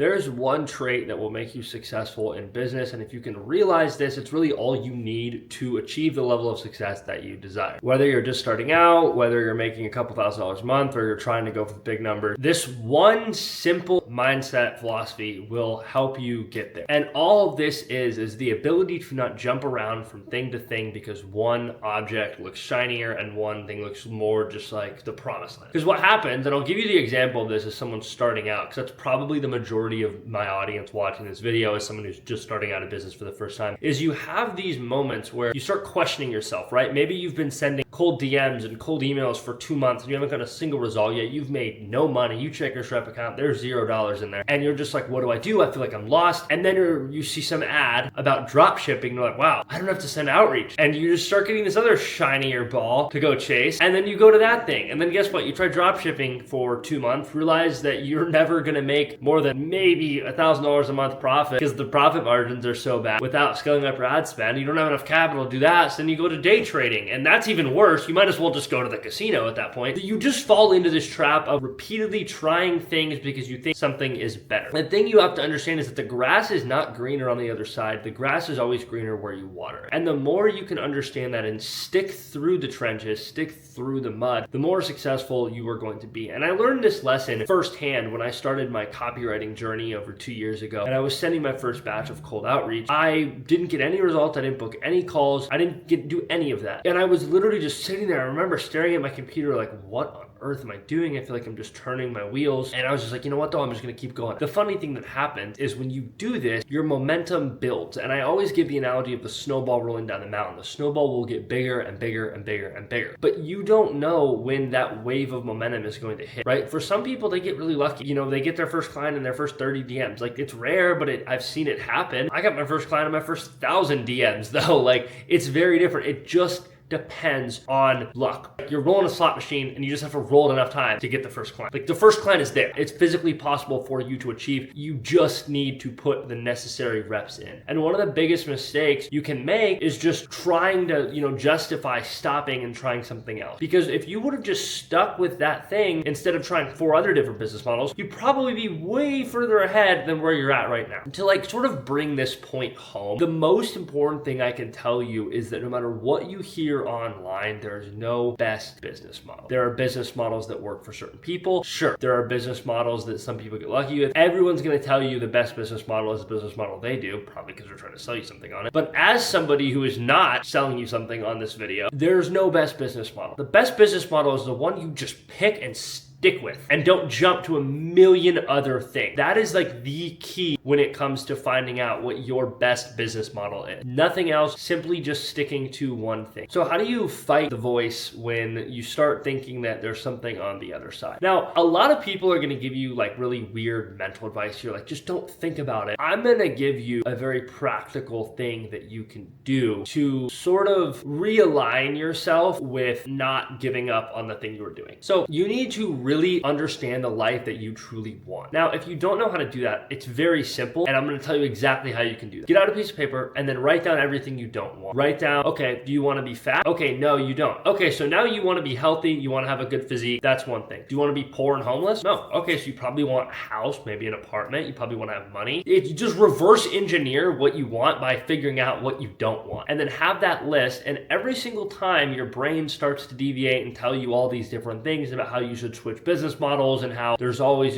There's one trait that will make you successful in business, and if you can realize this, it's really all you need to achieve the level of success that you desire. Whether you're just starting out, whether you're making a couple $1,000s a month, or you're trying to go for the big numbers, this one simple mindset philosophy will help you get there. And all this is the ability to not jump around from thing to thing because one object looks shinier and one thing looks more just like the promised land. Because what happens, and I'll give you the example of this as someone starting out, because that's probably the majority of my audience watching this video as someone who's just starting out a business for the first time, is you have these moments where you start questioning yourself, right? Maybe you've been sending cold DMs and cold emails for 2 months and you haven't got a single result yet. You've made no money. You check your Stripe account, there's $0 in there. And you're just like, what do? I feel like I'm lost. And then you see some ad about drop shipping. You're like, wow, I don't have to send outreach. And you just start getting this other shinier ball to go chase. And then you go to that thing. And then guess what? You try drop shipping for 2 months, realize that you're never going to make more than maybe $1,000 a month profit because the profit margins are so bad without scaling up your ad spend. You don't have enough capital to do that. So then you go to day trading. And that's even worse. You might as well just go to the casino at that point. You just fall into this trap of repeatedly trying things because you think something is better. The thing you have to understand is that the grass is not greener on the other side. The grass is always greener where you water. And the more you can understand that and stick through the trenches, stick through the mud, the more successful you are going to be. And I learned this lesson firsthand when I started my copywriting journey over 2 years ago. And I was sending my first batch of cold outreach. I didn't get any results. I didn't book any calls. I didn't do any of that. And I was literally just sitting there. I remember staring at my computer like, what on earth am I doing? I feel like I'm just turning my wheels. And I was just like, you know what though? I'm just going to keep going. The funny thing that happens is when you do this, your momentum builds. And I always give the analogy of the snowball rolling down the mountain. The snowball will get bigger and bigger and bigger and bigger. But you don't know when that wave of momentum is going to hit, right? For some people, they get really lucky. You know, they get their first client in their first 30 DMs. Like, it's rare, but I've seen it happen. I got my first client in my first 1,000 DMs though. Like, it's very different. It just depends on luck. You're rolling a slot machine and you just have to roll it enough time to get the first client. Like, the first client is there. It's physically possible for you to achieve. You just need to put the necessary reps in. And one of the biggest mistakes you can make is just trying to, justify stopping and trying something else. Because if you would have just stuck with that thing instead of trying 4 other different business models, you'd probably be way further ahead than where you're at right now. To sort of bring this point home, the most important thing I can tell you is that no matter what you hear online, there is no best business model. There are business models that work for certain people. Sure, there are business models that some people get lucky with. Everyone's going to tell you the best business model is the business model they do, probably because they're trying to sell you something on it. But as somebody who is not selling you something on this video, there's no best business model. The best business model is the one you just pick and stick with and don't jump to a million other things. That is like the key when it comes to finding out what your best business model is. Nothing else, simply just sticking to one thing. So how do you fight the voice when you start thinking that there's something on the other side? Now, a lot of people are going to give you like really weird mental advice. You're like, just don't think about it. I'm going to give you a very practical thing that you can do to sort of realign yourself with not giving up on the thing you were doing. So you need to really understand the life that you truly want. Now, if you don't know how to do that, it's very simple, and I'm going to tell you exactly how you can do that. Get out a piece of paper and then write down everything you don't want. Write down, okay, do you want to be fat? Okay, no, you don't. Okay, so now you want to be healthy, you want to have a good physique. That's one thing. Do you want to be poor and homeless? No. Okay, so you probably want a house, maybe an apartment. You probably want to have money. You just reverse engineer what you want by figuring out what you don't want. And then have that list, and every single time your brain starts to deviate and tell you all these different things about how you should switch business models and how there's always,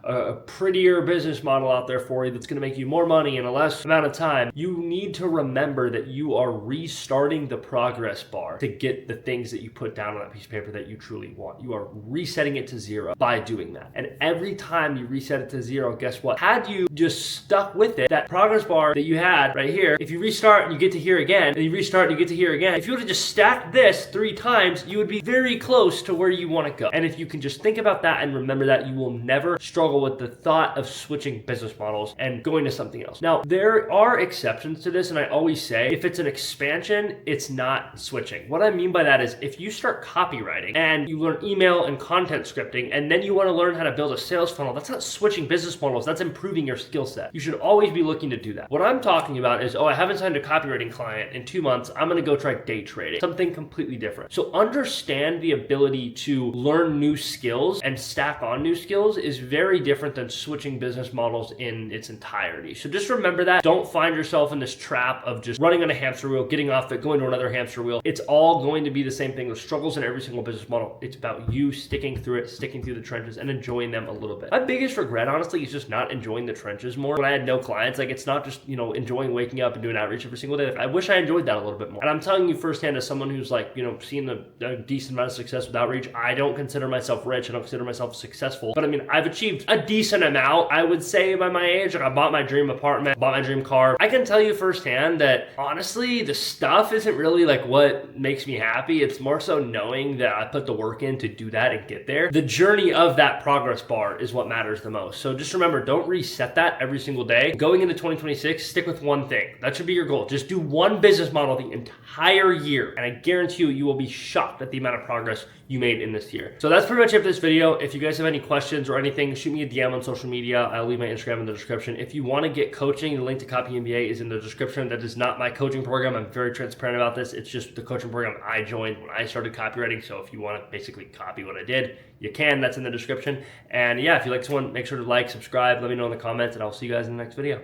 a prettier business model out there for you that's going to make you more money in a less amount of time, you need to remember that you are restarting the progress bar to get the things that you put down on that piece of paper that you truly want. You are resetting it to 0 by doing that. And every time you reset it to 0, guess what? Had you just stuck with it, that progress bar that you had right here, if you restart and you get to here again, and you restart and you get to here again, if you would have just stacked this 3 times, you would be very close to where you want to go. And if you can just think about that and remember that, you will never struggle with the thought of switching business models and going to something else. Now, there are exceptions to this, and I always say if it's an expansion, it's not switching. What I mean by that is if you start copywriting and you learn email and content scripting, and then you want to learn how to build a sales funnel, that's not switching business models, that's improving your skill set. You should always be looking to do that. What I'm talking about is, I haven't signed a copywriting client in 2 months, I'm going to go try day trading, something completely different. So understand the ability to learn new skills and stack on new skills is very different than switching business models in its entirety. So just remember that. Don't find yourself in this trap of just running on a hamster wheel, getting off it, going to another hamster wheel. It's all going to be the same thing. There's struggles in every single business model. It's about you sticking through it, sticking through the trenches, and enjoying them a little bit. My biggest regret, honestly, is just not enjoying the trenches more. When I had no clients, like, it's not just, you know, enjoying waking up and doing outreach every single day. Like, I wish I enjoyed that a little bit more. And I'm telling you firsthand, as someone who's, like, you know, seen a decent amount of success with outreach, I don't consider myself rich. I don't consider myself successful. But I mean, I've achieved a decent amount, I would say, by my age. Like, I bought my dream apartment, bought my dream car. I can tell you firsthand that, honestly, the stuff isn't really like what makes me happy. It's more so knowing that I put the work in to do that and get there. The journey of that progress bar is what matters the most. So just remember, don't reset that every single day. Going into 2026, stick with one thing. That should be your goal. Just do one business model the entire year, and I guarantee you, you will be shocked at the amount of progress you made in this year. So that's pretty much it for this video. If you guys have any questions or anything, shoot me a DM on social media. I'll leave my Instagram in the description. If you want to get coaching, the link to Copy MBA is in the description. That is not my coaching program. I'm very transparent about this. It's just the coaching program I joined when I started copywriting. So if you want to basically copy what I did, you can. That's in the description. And yeah, if you like this one, make sure to like, subscribe, let me know in the comments, and I'll see you guys in the next video.